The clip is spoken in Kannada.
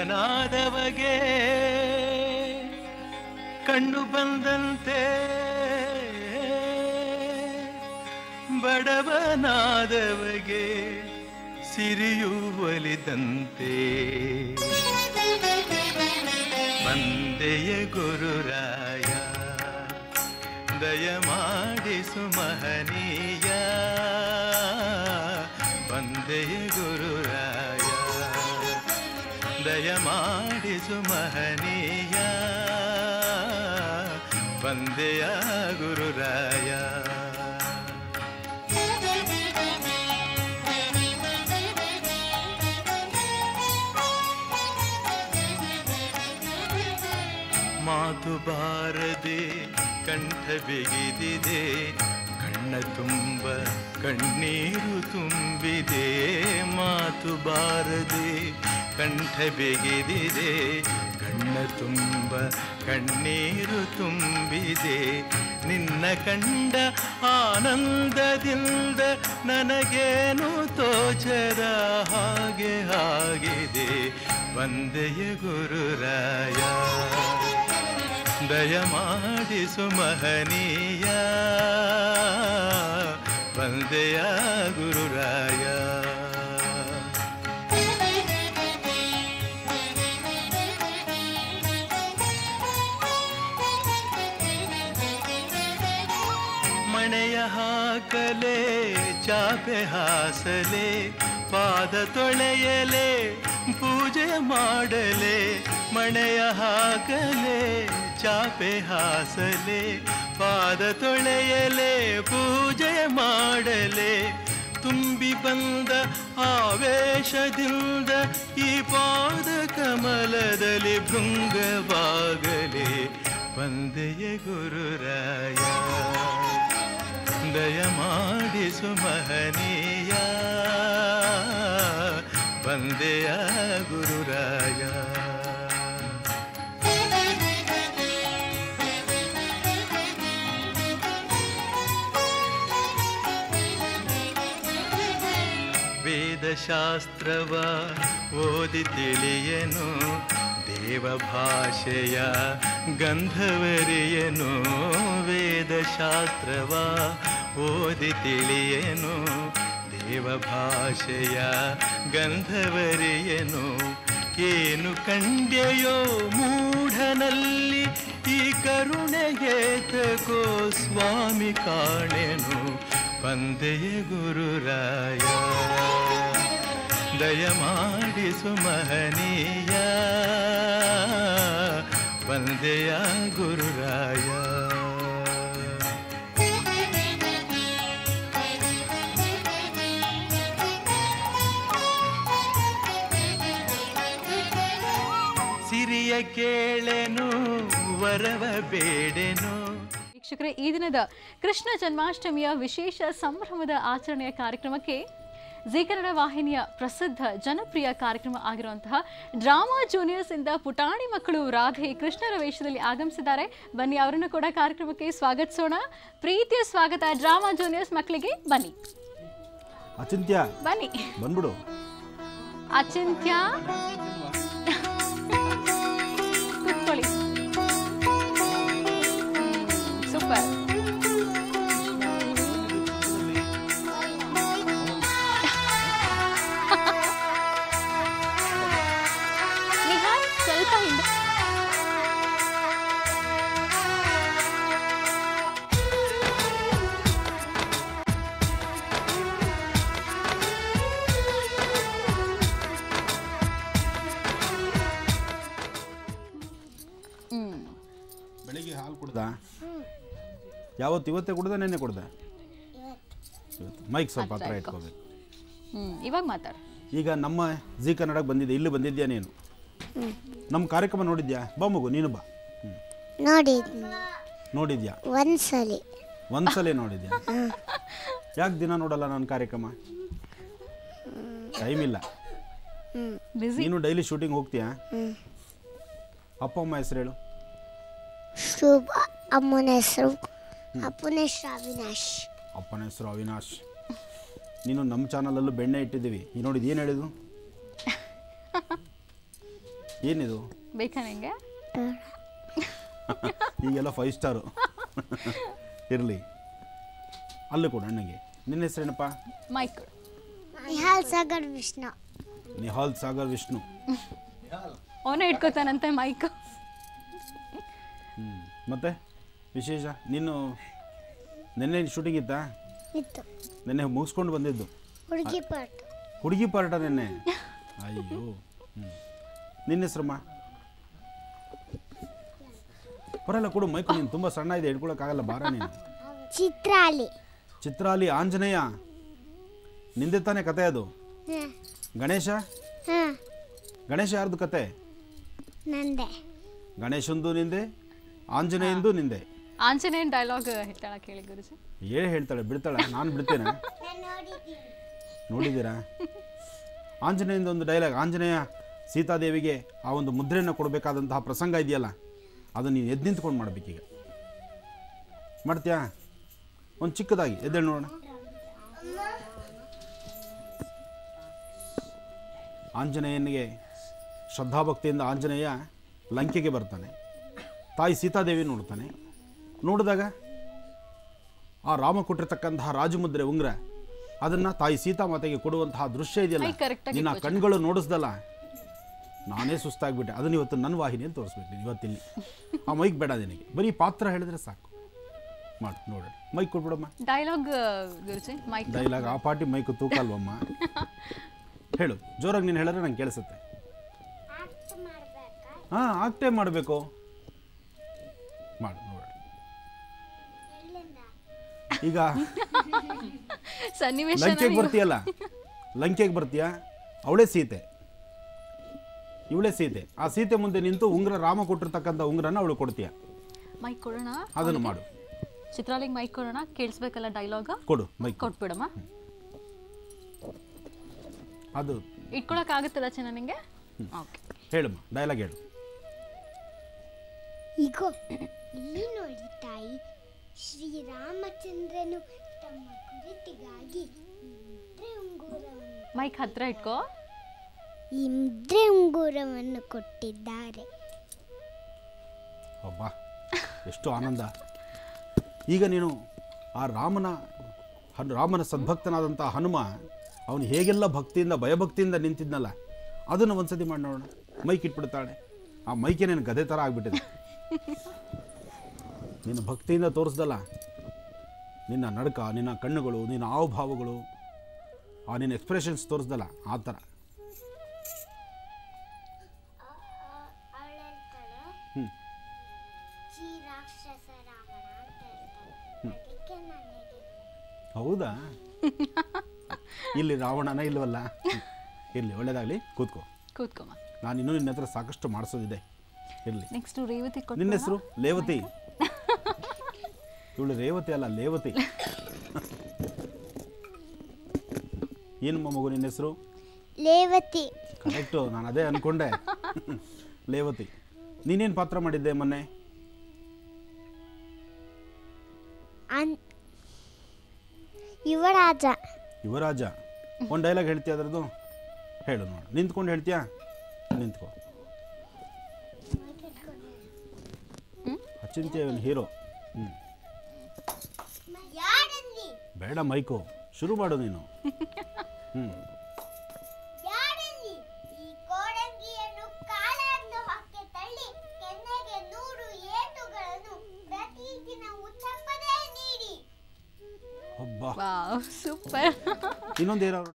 ಬಡವನಾದವಗೆ ಕಣ್ಣು ಬಂದಂತೆ, ಬಡವನಾದವಗೆ ಸಿರಿಯು ಒಲಿದಂತೆ. ವಂದೆಯ ಗುರುರಾಯ ದಯಮಾಡಿಸು ಮಹನೀಯ, ವಂದೆಯ ಗುರುರಾಯ ದಯಮಾಡಿಸು ಮಹನೀಯ, ವಂದೆಯ ಗುರುರಾಯ. ಮಾತು ಬಾರದೆ ಕಂಠ ಬಿಗಿದಿದೆ, ಕಣ್ಣ ತುಂಬ ಕಣ್ಣೀರು ತುಂಬಿದೆ. ಮಾತು ಬಾರದೆ ಕಂಠ ಬಿಗಿದಿದೆ, ಕಣ್ಣ ತುಂಬ ಕಣ್ಣೀರು ತುಂಬಿದೆ. ನಿನ್ನ ಕಂಡ ಆನಂದದಿಂದ ನನಗೇನು ತೋಚದ ಹಾಗೆ ಆಗಿದೆ. ವಂದೆಯ ಗುರುರಾಯ ದಯಮಾಡಿಸು ಮಹನೀಯ, ವಂದೆಯ ಗುರುರಾಯ. ಮಣೆಯ ಹಾಕಲೆ ಚಾಪೆ ಹಾಸಲೆ, ಪಾದ ತೊಳೆಯಲೆ ಪೂಜೆ ಮಾಡಲೆ. ಮಣೆಯ ಹಾಕಲೆ ಚಾಪೆ ಹಾಸಲೆ, ಪಾದ ತೊಳೆಯಲೆ ಪೂಜೆ ಮಾಡಲೆ. ತುಂಬಿ ಬಂದ ಆವೇಶದಿಂದ ಈ ಪಾದ ಕಮಲದಲ್ಲಿ ಭೃಂಗವಾಗಲೆ. ವಂದೆಯ ಗುರುರಾಯ ದಯಮಾಡಿಸು ಮಹನೀಯ, ವಂದೆಯ ಗುರುರಾಯ. ವೇದಶಾಸ್ತ್ರವ ಓದಿ ತಿಳಿಯನು, ದೇವ ಭಾಷೆಯ ಗಂಧವರಿಯನು. ವೇದಶಾಸ್ತ್ರವ ಓದಿ ತಿಳಿಯನು, ದೇವ ಭಾಷೆಯ ಗಂಧವರಿಯನು. ಏನು ಕಂಡ್ಯೆಯೋ ಮೂಢನಲ್ಲಿ ಈ ಕರುಣೆಗೇತಕೋ ಸ್ವಾಮಿ ಕಾಣೆನು. ವಂದೆಯ ಗುರುರಾಯ ದಯಮಾಡಿಸು ಮಹನೀಯ, ವಂದೆಯ ಗುರುರಾಯ. ಸಿರಿಯ ಕೇಳೆನು ವರವ ಬೇಡೆನು. ವೀಕ್ಷಕರೇ, ಈ ದಿನದ ಕೃಷ್ಣ ಜನ್ಮಾಷ್ಟಮಿಯ ವಿಶೇಷ ಸಂಭ್ರಮದ ಆಚರಣೆಯ ಕಾರ್ಯಕ್ರಮಕ್ಕೆ ಜಿ ಕನ್ನಡ ವಾಹಿನಿಯ ಪ್ರಸಿದ್ಧ ಜನಪ್ರಿಯ ಕಾರ್ಯಕ್ರಮ ಆಗಿರುವಂತಹ ಡ್ರಾಮಾ ಜೂನಿಯರ್ಸ್ ಇಂದ ಪುಟಾಣಿ ಮಕ್ಕಳು ರಾಧೆ ಕೃಷ್ಣರ ವೇಷದಲ್ಲಿ ಆಗಮಿಸಿದ್ದಾರೆ. ಬನ್ನಿ ಅವರನ್ನು ಕೂಡ ಕಾರ್ಯಕ್ರಮಕ್ಕೆ ಸ್ವಾಗತಿಸೋಣ. ಪ್ರೀತಿಯ ಸ್ವಾಗತ ಡ್ರಾಮಾ ಜೂನಿಯರ್ಸ್ ಮಕ್ಕಳಿಗೆ. ಬನ್ನಿ ಅಚಿಂತ್ಯ, ಬನ್ನಿ ಬಂದ್ಬಿಡು. ಅಚಿಂತ್ಯ ಕೂತ್ಕೊಳ್ಳಿ. ಸೂಪರ್. ನಿಹಾಲ್ ಸ್ವಲ್ಪ ಹಿಂದೆ. ಬೆಳಿಗ್ಗೆ ಹಾಲು ಕುಡ್ದ? ಯಾವತ್ತು? ಇವತ್ತೇ ಕುಡ್ದ, ನೆನ್ನೆ ಕುಡ್ದ? ಮೈಕ್ ಸ್ವಲ್ಪ ಹತ್ರ ಇಟ್ಕೋಬೇಕು. ಇವಾಗ ಮಾತಾಡ. ಈಗ ನಮ್ಮ ಜಿ ಕನ್ನಡಕ್ಕೆ ಬಂದಿದ್ದೆ, ಇಲ್ಲಿ ಬಂದಿದ್ಯಾ ನೀನು? ನಮ್ಮ ಕಾರ್ಯಕ್ರಮ ನೋಡಿದ್ಯಾ? ಬಾ ಮಗು, ನೀನು ಬಾ. ನೋಡಿದ್ಯಾ? ಒಂದ್ಸಲಿ ನೋಡಿದ್ಯಾ? ಯಾಕೆ ದಿನ ನೋಡಲ್ಲ ನನ್ನ ಕಾರ್ಯಕ್ರಮ? ಟೈಮ್ ಇಲ್ಲ. ನೀನು ಡೈಲಿ ಶೂಟಿಂಗ್ ಹೋಗ್ತೀಯಾ? ಅಪ್ಪ ಅಮ್ಮ ಹೆಸರು ಹೇಳು. ಅಮ್ಮನ ಹೆಸರು ಅಪ್ಪನ ಹೆಸರು ಅವಿನಾಶ್. ಅಪ್ಪನ ಹೆಸರು ಅವಿನಾಶ್. ನೀನು ನಮ್ಮ ಚಾನಲಲ್ಲೂ ಬೆಣ್ಣೆ ಇಟ್ಟಿದ್ದೀವಿ. ಈ ನೋಡಿದ್ದು ಏನು ಹೇಳಿದ್ರು? ಏನಿದು ಬೇಕಾ ನಿಂಗೆ? ಈಗೆಲ್ಲ 5 ಸ್ಟಾರು ಇರಲಿ. ಅಲ್ಲೂ ಕೂಡ ಅಣ್ಣಗೆ. ನಿನ್ನ ಹೆಸರೇನಪ್ಪ? ಮೈಕ್. ನಿಹಾಲ್ ಸಾಗರ್ ವಿಷ್ಣು. ನಿಹಾಲ್ ಸಾಗರ್ ವಿಷ್ಣು. ಅವನೇ ಇಟ್ಕೋತಾನಂತೆ ಮೈಕ್. ಮತ್ತೆ ವಿಶೇಷ? ನೀನು ನಿನ್ನೆ ಶೂಟಿಂಗ್ ಇತ್ತಾ? ಇತ್ತು. ನಿನ್ನೆ ಮುಗಿಸ್ಕೊಂಡು ಬಂದಿದ್ದು ಹುಡುಗಿ ಪಾರ್ಟ್. ಹುಡುಗಿ ಪಾರ್ಟ ನಿನ್ನೆ? ಅಯ್ಯೋ. ನಿನ್ನ ಹೆಸರಮ್ಮ? ಬರಲ್ಲ ಕೊಡು ಮೈಕು. ನೀನು ತುಂಬ ಸಣ್ಣ ಇದೆ, ಹಿಡ್ಕೊಳಕ್ಕಾಗಲ್ಲ, ಬಾರ ನೀನು. ಚಿತ್ರಾಲಿ. ಚಿತ್ರಾಲಿ ಆಂಜನೇಯ. ನಿಂದೆ ತಾನೇ ಕತೆ ಅದು? ಗಣೇಶ? ಗಣೇಶ ಯಾರ್ದು ಕತೆ? ನಂದೆ. ಗಣೇಶಂದು ನಿಂದೆ, ಆಂಜನೇಯಂದು ನಿಂದೆ. ಆಂಜನೇಯನ್ ಡೈಲಾಗ್ ಹೇಳ್ತಾಳ ಕೇಳಿ ಗುರುಜಿ. ಹೇಳ್ತಾಳೆ, ಬಿಡ್ತಾಳೆ? ನಾನು ಬಿಡ್ತೇನೆ? ನೋಡಿದ್ದೀರಾ? ಆಂಜನೇಯಂದು ಒಂದು ಡೈಲಾಗ್. ಆಂಜನೇಯ ಸೀತಾದೇವಿಗೆ ಆ ಒಂದು ಮುದ್ರೆಯನ್ನು ಕೊಡಬೇಕಾದಂತಹ ಪ್ರಸಂಗ ಇದೆಯಲ್ಲ, ಅದನ್ನು ನೀನು ಎದ್ದು ನಿಂತ್ಕೊಂಡು ಮಾಡಬೇಕೀಗ. ಮಾಡ್ತೀಯಾ? ಒಂದು ಚಿಕ್ಕದಾಗಿ ಎದ್ದೇಳಿ ನೋಡೋಣ. ಆಂಜನೇಯನಿಗೆ ಶ್ರದ್ಧಾಭಕ್ತಿಯಿಂದ ಆಂಜನೇಯ ಲಂಕೆಗೆ ಬರ್ತಾನೆ. ತಾಯಿ ಸೀತಾದೇವಿ ನೋಡ್ತಾನೆ. ನೋಡಿದಾಗ ಆ ರಾಮ ಕೊಟ್ಟಿರ್ತಕ್ಕಂತಹ ರಾಜಮುದ್ರೆ ಉಂಗ್ರ, ಅದನ್ನು ತಾಯಿ ಸೀತಾಮಾತೆಗೆ ಕೊಡುವಂತಹ ದೃಶ್ಯ ಇದೆಯಲ್ಲ, ನಿನ್ನ ಕಣ್ಗಳು ನೋಡಿಸ್ದಲ್ಲ, ನಾನೇ ಸುಸ್ತಾಗ್ಬಿಟ್ಟೆ. ಅದನ್ನು ಇವತ್ತು ನನ್ನ ವಾಹಿನಿಯಲ್ಲಿ ತೋರಿಸ್ಬೇಕು ಇವತ್ತಿಲ್ಲಿ. ಆ ಮೈಕ್ ಬೇಡ ನಿನಗೆ, ಬರೀ ಪಾತ್ರ ಹೇಳಿದ್ರೆ ಸಾಕು. ಮಾಡಿ ನೋಡಿ, ಮೈಕ್ ಕೊಟ್ಬಿಡಮ್ಮ. ಡೈಲಾಗ್ ಗುರುಜಿ, ಮೈಕ್ ಡೈಲಾಗ್ ಆ ಪಾಟಿ ಮೈಕು ತೂಕ ಅಲ್ವಮ್ಮ. ಹೇಳು ಜೋರಾಗಿ, ನೀನು ಹೇಳಿದ್ರೆ ನಂಗೆ ಕೇಳಿಸುತ್ತೆ. ಹಾಂ, ಆಕ್ಟೇ ಮಾಡಬೇಕು. ಮಾಡು ನೋಡಿ. ಈಗ ಸನ್ನಿವೇಶ ಲಂಕೆಗೆ ಬರ್ತೀಯಲ್ಲ, ಲಂಕೆಗೆ ಬರ್ತೀಯಾ? ಅವಳೇ ಸೀತೆ, ಇವಳೇ ಸೀತೆ. ಆ ಸೀತೆ ಮುಂದೆ ನಿಂತು ಉಂಗ್ರ, ರಾಮ ಕೊಟ್ಟಿರ್ತಕ್ಕಂಥ ಉಂಗ್ರನ ಅವಳು ಕೊಡ್ತೀಯ. ಮೈಕ್ ಕೊಡೋಣ, ಅದನ್ನು ಮಾಡು. ಚಿತ್ರಾಲಿಗೆ ಮೈಕ್ ಕೊಡೋಣ, ಕೇಳಿಸ್ಬೇಕಲ್ಲ ಡೈಲಾಗ್. ಕೊಡು ಮೈಕ್. ಕೊಟ್ಬಿಡಮ್ಮ. ಅದು ಇಟ್ಕೊಳಕ್ ಆಗುತ್ತದ ಚೆನ್ನ ನಿಂಗೆ? ಓಕೆ, ಹೇಳಮ್ಮ, ಡೈಲಾಗ್ ಹೇಳು. ಈಗ ಇಲ್ಲಿ ನೋಡಿ ತಾಯಿ, ಶ್ರೀರಾಮಚಂದ್ರನು ತಮ್ಮ ಕುರಿತಿಗಾಗಿ ಮೈಕ್ ಹತ್ರ ಇಟ್ಕೋ. ಈ ಮುದ್ರೆ ಉಂಗುರವನ್ನು ಕೊಟ್ಟಿದ್ದಾರೆ. ಅಬ್ಬಾ, ಎಷ್ಟು ಆನಂದ. ಈಗ ನೀನು ಆ ರಾಮನ ಸದ್ಭಕ್ತನಾದಂಥ ಹನುಮ, ಅವನು ಹೇಗೆಲ್ಲ ಭಕ್ತಿಯಿಂದ ಭಯಭಕ್ತಿಯಿಂದ ನಿಂತಿದ್ನಲ್ಲ, ಅದನ್ನು ಒಂದ್ಸತಿ ಮಾಡಿ ನೋಡೋಣ. ಮೈಕ್ ಇಟ್ಬಿಡ್ತಾಳೆ. ಆ ಮೈಕೆ ನೀನು ಗದೆ ಥರ ಆಗಿಬಿಟ್ಟಿದೆ. ನಿನ್ನ ಭಕ್ತಿಯಿಂದ ತೋರಿಸ್ದಲ್ಲ, ನಿನ್ನ ನಡಕ, ನಿನ್ನ ಕಣ್ಣುಗಳು, ನಿನ್ನ ಹಾವಭಾವಗಳು, ಆ ನಿನ್ನ ಎಕ್ಸ್ಪ್ರೆಷನ್ಸ್ ತೋರಿಸ್ದಲ್ಲ, ಆ ಥರ. ಹೌದಾ? ಇಲ್ಲಿ ರಾವಣನ ಇಲ್ವಲ್ಲ? ಇರಲಿ, ಒಳ್ಳೇದಾಗಲಿ. ಕೂತ್ಕೊಮ್ಮ. ನಾನು ಇನ್ನೂ ನಿನ್ನ ಹತ್ರ ಸಾಕಷ್ಟು ಮಾಡಿಸೋದಿದೆ. ಇರಲಿ. ನೆಕ್ಸ್ಟ್ ರೇವತಿ. ನಿನ್ನ ಹೆಸರು? ಲೇವತಿ. ಇವಳು ರೇವತಿ ಅಲ್ಲ, ಲೇವತಿ. ಏನಮ್ಮ ಮಗು ನಿನ್ನ ಹೆಸರು? ಲೇವತಿ. ಕರೆಕ್ಟು, ನಾನು ಅದೇ ಅನ್ಕೊಂಡೆ. ಲೇವತಿ. ನೀನೇನು ಪಾತ್ರ ಮಾಡಿದ್ದೆ ಮೊನ್ನೆ? ಯುವರಾಜ. ಯುವರಾಜ. ಒಂದು ಡೈಲಾಗ್ ಹೇಳ್ತೀಯ ಅದರದ್ದು? ಹೇಳು ನೋಡು. ನಿಂತ್ಕೊಂಡು ಹೇಳ್ತೀಯಾ? ನಿಂತ್ಕೋ. ಅಚಿಂತ್ಯ ಹೀರೋ. ಬೇಡ ಮೈಕು, ಶುರು ಮಾಡು ನೀನು. ಸೂಪರ್. ಇನ್ನೊಂದು ಏನಾದ್ರು